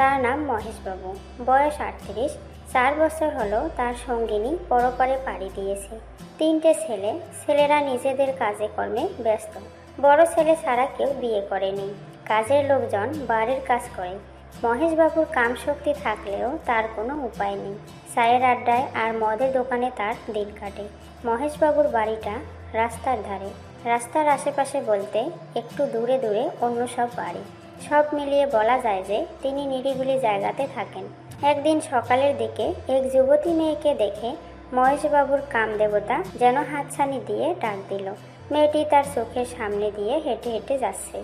তার নাম মহেশবাবু। বয়স 38। 4 বছর হলো তার সঙ্গিনী পরপারে পাড়ি দিয়েছে। 3টে ছেলে। ছেলেরা নিজেদের কাজে কর্মে ব্যস্ত। বড় ছেলে ছাড়া কেউ বিয়ে করেনি। কাজের লোকজন বাড়ির কাজ করে। মহেশবাবুর কামশক্তি থাকলেও তার কোনো উপায় নেই। চায়ের আড্ডায় আর মদের দোকানে তার দিন কাটে। মহেশবাবুর বাড়িটা রাস্তার ধারে। রাস্তার আশেপাশে বলতে একটু দূরে দূরে অন্য সব বাড়ি। সব মিলিয়ে বলা যায় যে তিনি নিরিবিলি জায়গাতে থাকেন। একদিন সকালের দিকে এক যুবতী মেয়েকে দেখে মহেশবাবুর কামদেবতা যেন হাতছানি দিয়ে ডাক দিল। মেয়েটি তার চোখের সামনে দিয়ে হেঁটে হেঁটে যাচ্ছে।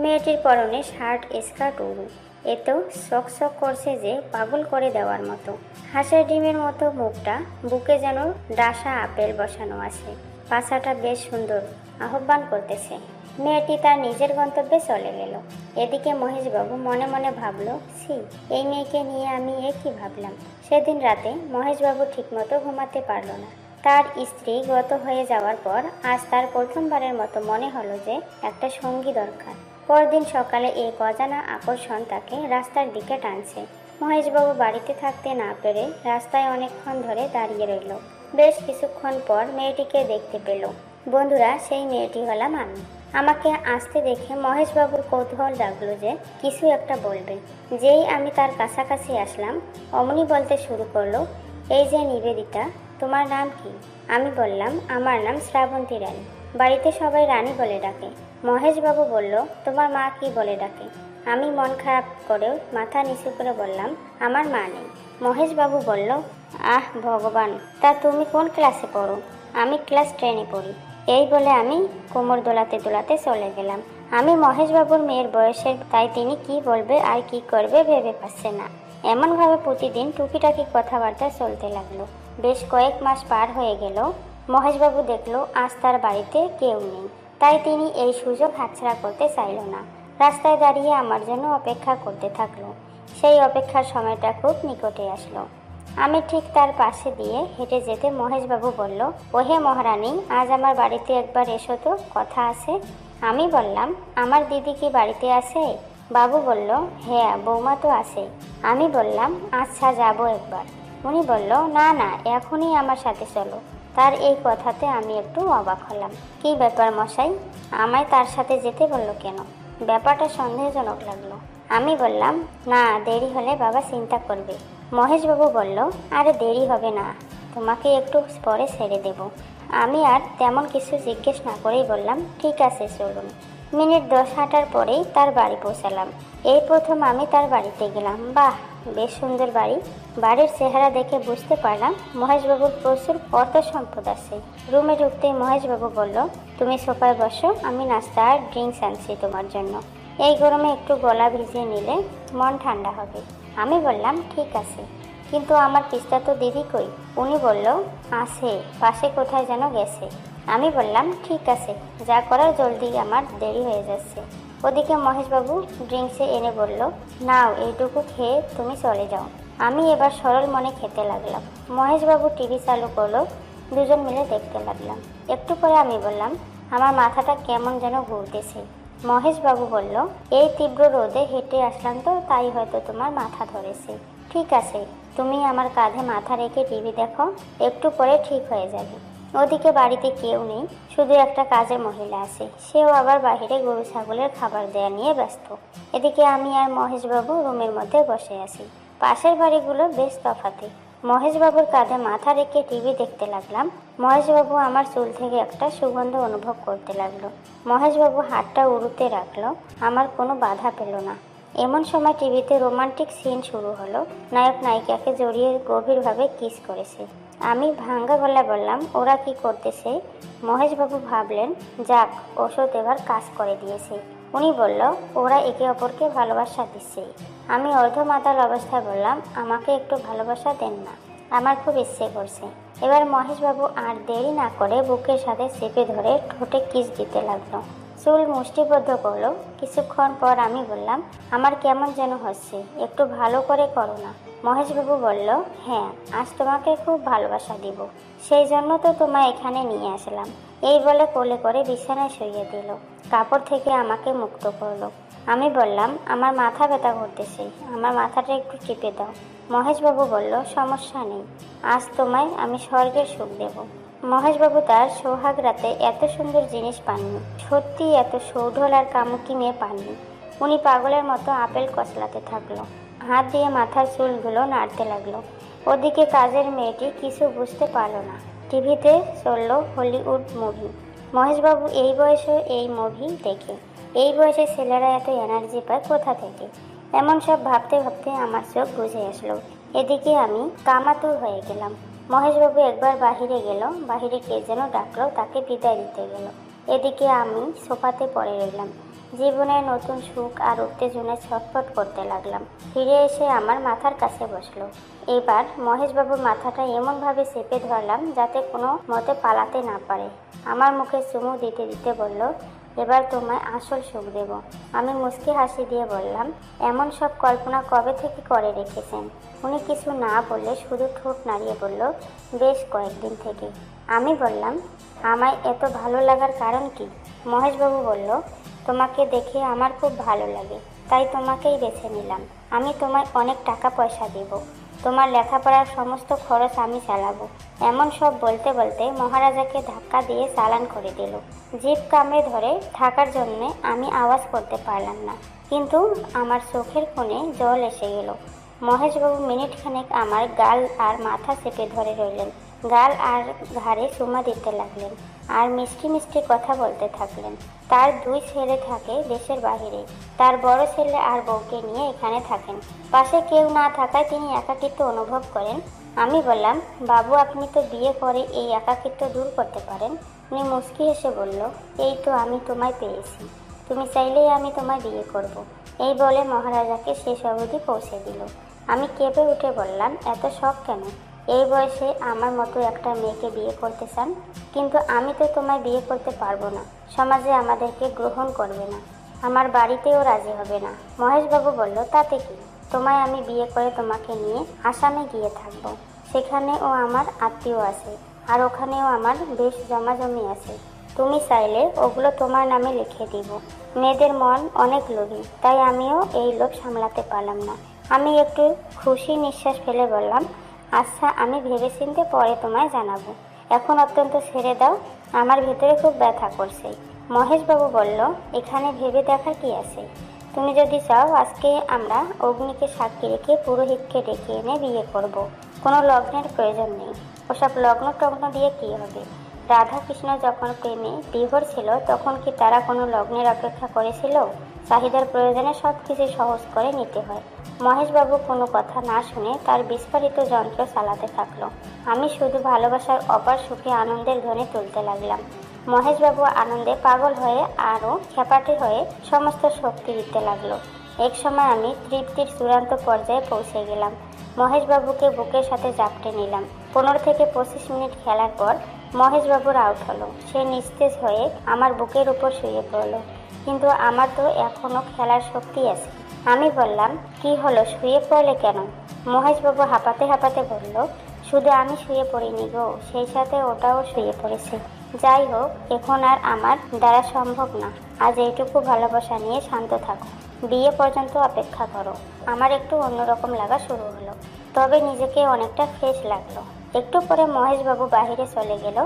মেয়েটির পরনে শার্ট স্কার্ট উড়ু। এত চকচক করছে যে পাগল করে দেওয়ার মতো। হাঁসের ডিমের মতো মুখটা, বুকে যেন ডাসা আপেল বসানো আছে। পাছাটা বেশ সুন্দর, আহ্বান করতেছে। মেয়েটি তার নিজের গন্তব্যে চলে গেল। এদিকে মহেশবাবু মনে মনে ভাবল, ছি, এই মেয়েকে নিয়ে আমি কি ভাবলাম। সেদিন রাতে মহেশবাবু ঠিকমতো ঘুমাতে পারল না। তার স্ত্রী গত হয়ে যাওয়ার পর আজ তার প্রথমবারের মতো মনে হলো যে একটা সঙ্গী দরকার। পরদিন সকালে এই অজানা আকর্ষণ তাকে রাস্তার দিকে টানছে। মহেশবাবু বাড়িতে থাকতে না পেরে রাস্তায় অনেকক্ষণ ধরে দাঁড়িয়ে রইল। বেশ কিছুক্ষণ পর মেয়েটিকে দেখতে পেল। বন্ধুরা, সেই মেয়েটি হলাম আমি। আমাকে আসতে দেখে মহেশবাবুর কৌতূহল জাগলো যে কিছু একটা বলবে। যেই আমি তার কাছাকাছি আসলাম, অমনি বলতে শুরু করলো, এই যে নিবেদিতা, তোমার নাম কি? আমি বললাম, আমার নাম শ্রাবন্তী রানী। বাড়িতে সবাই রানী বলে ডাকে। মহেশবাবু বলল, তোমার মা কি বলে ডাকে? আমি মন খারাপ করেও মাথা নিচু করে বললাম, আমার মা নেই। মহেশবাবু বলল, আহ ভগবান, তা তুমি কোন ক্লাসে পড়ো? আমি ক্লাস 10-এ পড়ি। এই বলে আমি কোমর দোলাতে দোলাতে চলে গেলাম। আমি মহেশবাবুর মেয়ের বয়সের, তাই তিনি কি বলবে আর কি করবে ভেবে পাচ্ছে না। এমনভাবে প্রতিদিন টুকিটাকি কথাবার্তা চলতে লাগলো। বেশ কয়েক মাস পার হয়ে গেল। মহেশবাবু দেখলো আজ তার বাড়িতে কেউ নেই। তাই তিনি এই সুযোগ হাতছাড়া করতে চাইল না। রাস্তায় দাঁড়িয়ে আমার জন্য অপেক্ষা করতে থাকলো। সেই অপেক্ষার সময়টা খুব নিকটে আসলো। আমি ঠিক তার পাশে দিয়ে হেঁটে যেতে মহেশবাবু বলল, ওহে মহারানী, আজ আমার বাড়িতে একবার এসো তো, কথা আছে। আমি বললাম, আমার দিদি কি বাড়িতে আছে? বাবু বলল, হ্যাঁ, বৌমা তো আছে। আমি বললাম, আচ্ছা, যাবো একবার। উনি বলল, না না, এখনই আমার সাথে চলো। তার এই কথাতে আমি একটু অবাক হলাম। কি ব্যাপার মশাই, আমায় তার সাথে যেতে বলল কেন? ব্যাপারটা সন্দেহজনক লাগলো। আমি বললাম, না, দেরি হলে বাবা চিন্তা করবে। মহেশবাবু বলল, আরে দেরি হবে না, তোমাকে একটু পরে ছেড়ে দেব। আমি আর তেমন কিছু জিজ্ঞেস না করেই বললাম, ঠিক আছে, চলুন। মিনিট 10 হাঁটার পরেই তার বাড়ি পৌঁছালাম। এই প্রথম আমি তার বাড়িতে গেলাম। বাহ, বেশ সুন্দর বাড়ি। বাড়ির চেহারা দেখে বুঝতে পারলাম মহেশবাবুর প্রচুর অর্থ সম্পদ আছে। রুমে ঢুকতেই মহেশবাবু বলল, তুমি সোফায় বসো, আমি নাস্তা আর ড্রিঙ্কস আনছি তোমার জন্য। এই গরমে একটু গলা ভিজিয়ে নিলে মন ঠান্ডা হবে। আমি বললাম, ঠিক আছে, কিন্তু আমার পিস্তা তো দিদি কই? উনি বলল, আছে, পাশে কোথায় যেন গেছে। আমি বললাম, ঠিক আছে, যা করার জলদি, আমার দেরি হয়ে যাচ্ছে। ওদিকে মহেশবাবু ড্রিঙ্কসে এনে বলল, নাও, এইটুকু খেয়ে তুমি চলে যাও। আমি এবার সরল মনে খেতে লাগলাম। মহেশবাবু টিভি চালু করলো। দুজন মিলে দেখতে লাগলাম। একটু পরে আমি বললাম, আমার মাথাটা কেমন যেন ঘুরতেছে। মহেশবাবু বলল, এই তীব্র রোদে হেঁটে আসলাম তো, তাই হয়তো তোমার মাথা ধরেছে। ঠিক আছে, তুমি আমার কাঁধে মাথা রেখে টিভি দেখো, একটু পরে ঠিক হয়ে যাবে। ওদিকে বাড়িতে কেউ নেই, শুধু একটা কাজের মহিলা আছে। সেও আবার বাহিরে গরু ছাগলের খাবার দেয়া নিয়ে ব্যস্ত। এদিকে আমি আর মহেশবাবু রুমের মধ্যে বসে আছি। পাশের বাড়িগুলো বেশ তফাতে। মহেশবাবুর কাঁধে মাথা রেখে টিভি দেখতে লাগলাম। মহেশবাবু আমার চুল থেকে একটা সুগন্ধ অনুভব করতে লাগলো। মহেশবাবু হাতটা উড়ুতে রাখলো। আমার কোনো বাধা পেল না। এমন সময় টিভিতে রোমান্টিক সিন শুরু হলো। নায়ক নায়িকাকে জড়িয়ে গভীরভাবে কিস করেছে। আমি ভাঙ্গা গলায় বললাম, ওরা কি করতেছে? মহেশবাবু ভাবলেন, যাক, ওষুধ এবার কাজ করে দিয়েছে। উনি বলল, ওরা একে অপরকে ভালোবাসা দিচ্ছে। আমি অর্ধমাতাল অবস্থায় বললাম, আমাকে একটু ভালোবাসা দেন না, আমার খুব ইচ্ছে করছে। এবার মহেশবাবু আর দেরি না করে বুকের সাথে চেপে ধরে ঠোঁটে কিস দিতে লাগলো। চুল মুষ্টিবদ্ধ করলো। কিছুক্ষণ পর আমি বললাম, আমার কেমন যেন হচ্ছে, একটু ভালো করে করো না। মহেশবাবু বলল, হ্যাঁ, আজ তোমাকে খুব ভালোবাসা দিব, সেই জন্য তো তোমায় এখানে নিয়ে আসলাম। এই বলে কোলে করে বিছানায় শুইয়ে দিল। কাপড় থেকে আমাকে মুক্ত করলো। আমি বললাম, আমার মাথা ব্যথা করতেছে, আমার মাথাটা একটু টিপে দাও। মহেশবাবু বলল, সমস্যা নেই, আজ তোমায় আমি স্বর্গের সুখ দেব। মহেশবাবু তার সোহাগ রাতে এত সুন্দর জিনিস পাননি, সত্যি এত সৌঢল আর কামুকি মেয়ে পাননি। উনি পাগলের মতো আপেল কচলাতে থাকলো, হাত দিয়ে মাথার চুলগুলো নাড়তে লাগলো। ওদিকে কাজের মেয়েটি কিছু বুঝতে পারল না। টিভিতে চলল হলিউড মুভি। মহেশবাবু এই বয়সে এই মুভি দেখে। এই বয়সে ছেলেরা এত এনার্জি পায় কোথা থেকে? এমন সব ভাবতে ভাবতে আমার চোখ বুঝে আসলো। এদিকে আমি কামাতুর হয়ে গেলাম। মহেশবাবু একবার বাহিরে গেল, বাহিরে কে যেন ডাকলো, তাকে বিদায় দিতে গেল। এদিকে আমি সোফাতে পড়ে রইলাম। জীবনের নতুন সুখ আর উত্তেজনায় ছটফট করতে লাগলাম। ফিরে এসে আমার মাথার কাছে বসলো। এবার মহেশবাবুর মাথাটা এমনভাবে চেপে ধরলাম যাতে কোনো মতে পালাতে না পারে। আমার মুখে চুমু দিতে দিতে বলল, এবার তোমায় আসল সুখ দেব। আমি মুচকি হাসি দিয়ে বললাম, এমন সব কল্পনা কবে থেকে করে রেখেছেন? উনি কিছু না বললে শুধু ঠোঁট নাড়িয়ে বলল, বেশ কয়েকদিন থেকে। আমি বললাম, আমায় এত ভালো লাগার কারণ কি? মহেশবাবু বলল, তোমাকে দেখে আমার খুব ভালো লাগে, তাই তোমাকেই বেছে নিলাম। আমি তোমায় অনেক টাকা পয়সা দেব, তোমার লেখাপড়ার সমস্ত খরচ আমি চালাবো। এমন সব বলতে বলতে মহারাজাকে ধাক্কা দিয়ে চালান করে দিল। জিভ কামড়ে ধরে থাকার জন্যে আমি আওয়াজ করতে পারলাম না, কিন্তু আমার চোখের কোণে জল এসে গেল। মহেশবাবু মিনিটখানেক আমার গাল আর মাথা চেপে ধরে রইলেন, গাল আর ঘাড়ে চুমা দিতে লাগলেন, আর মিষ্টি মিষ্টি কথা বলতে থাকলেন। তার দুই ছেলে থাকে দেশের বাহিরে, তার বড় ছেলে আর বউকে নিয়ে এখানে থাকেন। পাশে কেউ না থাকায় তিনি একাকিত্ব অনুভব করেন। আমি বললাম, বাবু আপনি তো বিয়ে করে এই একাকিত্ব দূর করতে পারেন। উনি মুচকি হেসে বলল, এই তো আমি তোমায় পেয়েছি, তুমি চাইলেই আমি তোমায় বিয়ে করব। এই বলে মহারাজাকে শেষ অবধি পৌঁছে দিল। আমি কেঁপে উঠে বললাম, এত শখ কেন? এই বয়সে আমার মতো একটা মেয়েকে বিয়ে করতে চান? কিন্তু আমি তো তোমায় বিয়ে করতে পারবো না, সমাজে আমাদেরকে গ্রহণ করবে না, আমার বাড়িতেও রাজি হবে না। মহেশবাবু বলল, তাতে কি, তোমায় আমি বিয়ে করে তোমাকে নিয়ে আসামে গিয়ে থাকবো। সেখানেও আমার আত্মীয় আছে, আর ওখানেও আমার বেশ জমাজমি আছে। তুমি চাইলে ওগুলো তোমার নামে লিখে দিব। মেয়েদের মন অনেক লোভী, তাই আমিও এই লোভ সামলাতে পারলাম না। আমি একটু খুশি নিঃশ্বাস ফেলে বললাম, আচ্ছা আমি ভেবেচিন্তে পরে তোমায় জানাবো, এখন অত্যন্ত ছেড়ে দাও, আমার ভেতরে খুব ব্যথা করছে। মহেশবাবু বলল, এখানে ভেবে দেখার কি আছে? তুমি যদি চাও আজকে আমরা অগ্নিকে সাক্ষী রেখে পুরোহিতকে ডেকে এনে বিয়ে করব। কোনো লগ্নের প্রয়োজন নেই। ওসব লগ্ন টগ্ন দিয়ে কি হবে? রাধা কৃষ্ণ যখন প্রেমে বিভোর ছিল তখন কি তারা কোনো লগ্নের অপেক্ষা করেছিল? চাহিদার প্রয়োজনে সব কিছু সহজ করে নিতে হয়। মহেশবাবু কোনো কথা না শুনে তার বিস্ফোরিত যন্ত্র চালাতে থাকলো। আমি শুধু ভালোবাসার অপার সুখে আনন্দের ধ্বনি তুলতে লাগলাম। মহেশবাবু আনন্দে পাগল হয়ে আরও খেপাটে হয়ে সমস্ত শক্তি দিতে লাগলো। এক সময় আমি তৃপ্তির চূড়ান্ত পর্যায়ে পৌঁছে গেলাম। মহেশবাবুকে বুকের সাথে জাপটে নিলাম। 15 থেকে 25 মিনিট খেলার পর মহেশবাবুর আউট হলো। সে নিস্তেজ হয়ে আমার বুকের উপর শুয়ে পড়লো, কিন্তু আমার তো এখনও খেলার শক্তি আছে। আমি বললাম, কি হলো, শুয়ে পড়লে কেন? মহেশবাবু হাঁপাতে হাঁপাতে বলল, শুধু আমি শুয়ে পড়িনি গো, সেই সাথে ওটাও শুয়ে পড়েছে। যাই হোক, এখন আর আমার দ্বারা সম্ভব না। আজ এইটুকু ভালোবাসা নিয়ে শান্ত থাকো, বিয়ে পর্যন্ত অপেক্ষা করো। আমার একটু অন্যরকম লাগা শুরু হলো, তবে নিজেকে অনেকটা ফ্রেশ লাগলো। একটু পরে মহেশবাবু বাহিরে চলে গেল।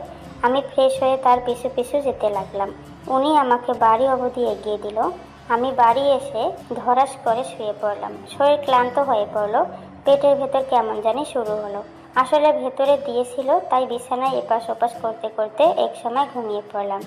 আমি ফ্রেশ হয়ে তার পিছু পিছু যেতে লাগলাম। উনি আমাকে বাড়ি অবধি এগিয়ে দিল। আমি বাড়ি এসে ধরাস করে শুয়ে পড়লাম। শরীর ক্লান্ত হয়ে পড়লো, পেটের ভেতর কেমন জানি শুরু হলো। আসলে ভেতরে দিয়েছিল, তাই বিছানায় এপাশ ওপাশ করতে করতে এক সময় ঘুমিয়ে পড়লাম।